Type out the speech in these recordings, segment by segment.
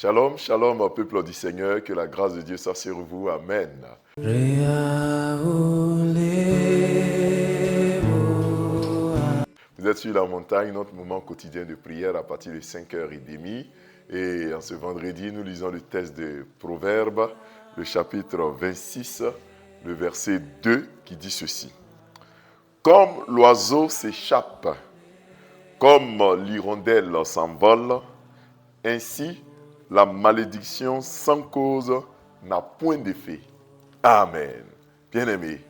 Shalom, shalom au peuple du Seigneur, que la grâce de Dieu soit sur vous. Amen. Vous êtes sur la montagne, notre moment quotidien de prière à partir de 5h30. Et en ce vendredi, nous lisons le texte de Proverbes, le chapitre 26, le verset 2 qui dit ceci. Comme l'oiseau s'échappe, comme l'hirondelle s'envole, ainsi la malédiction sans cause n'a point d'effet. Amen. Bien-aimés,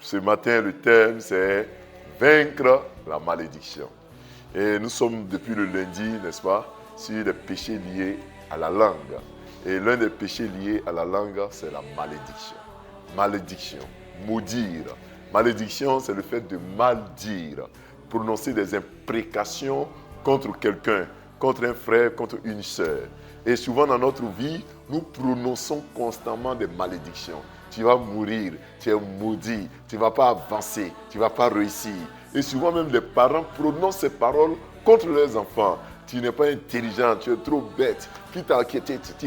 ce matin, le thème, c'est vaincre la malédiction. Et nous sommes depuis le lundi, n'est-ce pas, sur des péchés liés à la langue. Et l'un des péchés liés à la langue, c'est la malédiction. Malédiction, maudire. Malédiction, c'est le fait de mal dire, prononcer des imprécations contre quelqu'un, contre un frère, contre une sœur. Et souvent dans notre vie, nous prononçons constamment des malédictions. Tu vas mourir, tu es maudit, tu ne vas pas avancer, tu ne vas pas réussir. Et souvent même les parents prononcent ces paroles contre leurs enfants. Tu n'es pas intelligent, tu es trop bête, tu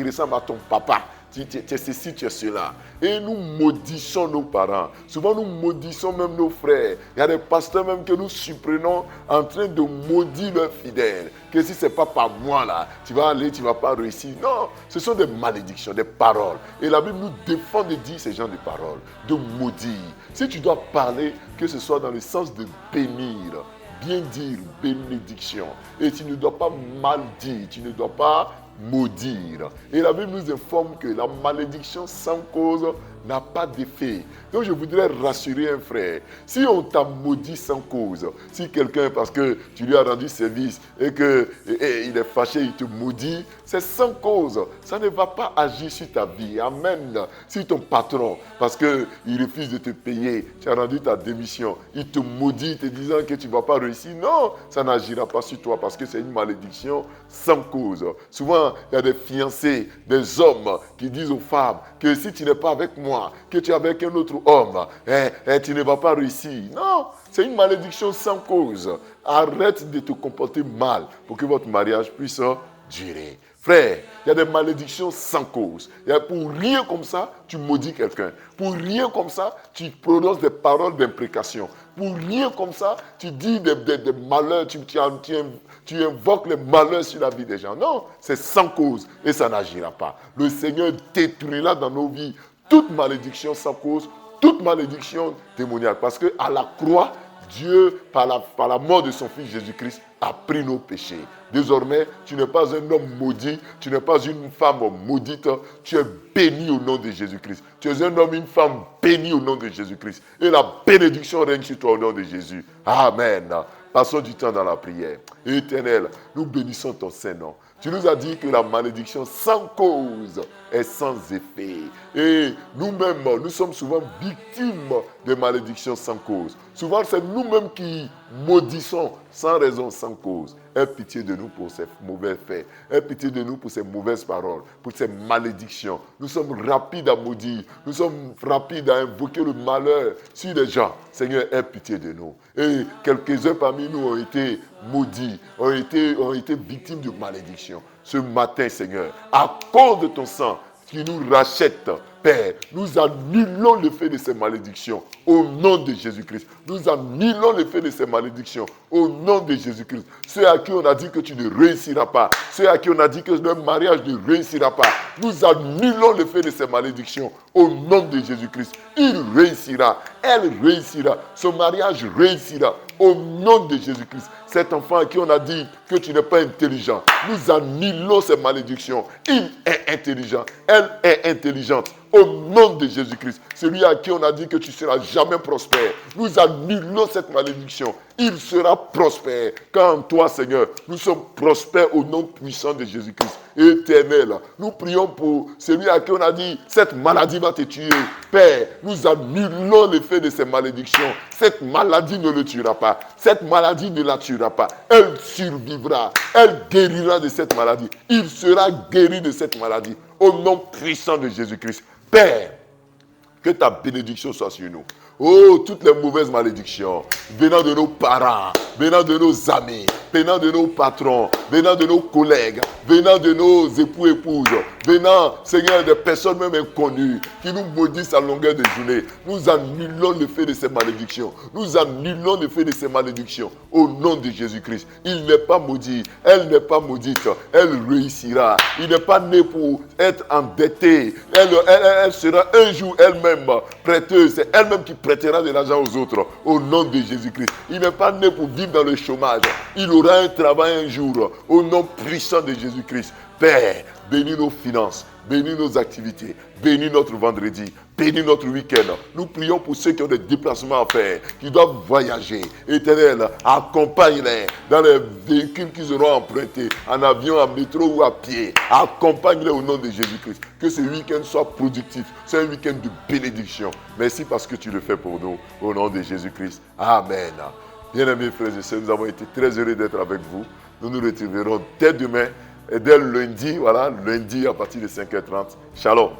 ressembles à ton papa. Tu es ceci, tu es cela. Et nous maudissons nos parents. Souvent, nous maudissons même nos frères. Il y a des pasteurs même que nous surprenons en train de maudire leurs fidèles. Que si ce n'est pas par moi, là, tu vas aller, tu ne vas pas réussir. Non, ce sont des malédictions, des paroles. Et la Bible nous défend de dire ces genres de paroles, de maudire. Si tu dois parler, que ce soit dans le sens de bénir, bien dire, bénédiction. Et tu ne dois pas mal dire, tu ne dois pas maudire. Et la Bible nous informe que la malédiction sans cause n'a pas d'effet. Donc je voudrais rassurer un frère. Si on t'a maudit sans cause, si quelqu'un, parce que tu lui as rendu service et qu'il est fâché, il te maudit, c'est sans cause. Ça ne va pas agir sur ta vie. Amen. Si ton patron, parce qu'il refuse de te payer, tu as rendu ta démission, il te maudit te disant que tu ne vas pas réussir, non, ça n'agira pas sur toi parce que c'est une malédiction sans cause. Souvent, il y a des fiancés, des hommes qui disent aux femmes que si tu n'es pas avec moi, que tu es avec un autre homme, tu ne vas pas réussir. Non, c'est une malédiction sans cause. Arrête de te comporter mal pour que votre mariage puisse durer. Frère, il y a des malédictions sans cause. Pour rien comme ça, tu maudis quelqu'un. Pour rien comme ça, tu prononces des paroles d'imprécation. Pour rien comme ça, tu dis des malheurs, tu invoques les malheurs sur la vie des gens. Non, c'est sans cause et ça n'agira pas. Le Seigneur détruira dans nos vies toute malédiction sans cause, toute malédiction démoniaque. Parce qu'à la croix, Dieu, par la mort de son Fils Jésus-Christ, a pris nos péchés. Désormais, tu n'es pas un homme maudit, tu n'es pas une femme maudite, tu es béni au nom de Jésus-Christ. Tu es un homme, une femme bénie au nom de Jésus-Christ. Et la bénédiction règne sur toi au nom de Jésus. Amen. Passons du temps dans la prière. Éternel, nous bénissons ton Saint-Nom. Tu nous as dit que la malédiction sans cause est sans effet. Et nous-mêmes, nous sommes souvent victimes de malédictions sans cause. Souvent, c'est nous-mêmes qui maudissons sans raison, sans cause. Aie pitié de nous pour ces mauvais faits. Aie pitié de nous pour ces mauvaises paroles, pour ces malédictions. Nous sommes rapides à maudire. Nous sommes rapides à invoquer le malheur sur les gens. Seigneur, aie pitié de nous. Et quelques-uns parmi nous ont été maudits, ont été victimes de malédictions. Ce matin, Seigneur, à cause de ton sang qui nous rachète, Père, nous annulons l'effet de ces malédictions au nom de Jésus-Christ. Nous annulons l'effet de ces malédictions au nom de Jésus-Christ. Ceux à qui on a dit que tu ne réussiras pas, ceux à qui on a dit que leur mariage ne réussira pas, nous annulons l'effet de ces malédictions au nom de Jésus-Christ. Il réussira, elle réussira, son mariage réussira au nom de Jésus-Christ. Cet enfant à qui on a dit que tu n'es pas intelligent, nous annulons ces malédictions. Il est intelligent, elle est intelligente. Au nom de Jésus-Christ, celui à qui on a dit que tu ne seras jamais prospère, nous annulons cette malédiction. Il sera prospère. Car en toi, Seigneur, nous sommes prospères au nom puissant de Jésus-Christ. Éternel, nous prions pour celui à qui on a dit cette maladie va te tuer. Père, nous annulons l'effet de ces malédictions. Cette maladie ne le tuera pas. Cette maladie ne la tuera pas. Elle survivra. Elle guérira de cette maladie. Il sera guéri de cette maladie. Au nom puissant de Jésus-Christ. Père, que ta bénédiction soit sur nous. Oh, toutes les mauvaises malédictions venant de nos parents, venant de nos amis, venant de nos patrons, venant de nos collègues, venant de nos époux, épouses, venant, Seigneur, des personnes même inconnues qui nous maudissent à longueur de journée. Nous annulons le fait de ces malédictions. Nous annulons le fait de ces malédictions au nom de Jésus-Christ. Il n'est pas maudit, elle n'est pas maudite, elle réussira. Il n'est pas né pour être endetté. Elle sera un jour elle-même prêteuse. C'est elle-même qui prêtera de l'argent aux autres au nom de Jésus-Christ. Il n'est pas né pour vivre dans le chômage. Il aura un travail un jour au nom puissant de Jésus-Christ. Père, bénis nos finances, bénis nos activités, bénis notre vendredi, bénis notre week-end. Nous prions pour ceux qui ont des déplacements à faire, qui doivent voyager. Éternel, accompagne-les dans les véhicules qu'ils auront empruntés, en avion, en métro ou à pied. Accompagne-les au nom de Jésus-Christ. Que ce week-end soit productif, c'est un week-end de bénédiction. Merci parce que tu le fais pour nous, au nom de Jésus-Christ. Amen. Bien-aimés frères et sœurs, nous avons été très heureux d'être avec vous. Nous nous retrouverons dès demain et dès lundi, lundi à partir de 5h30. Shalom.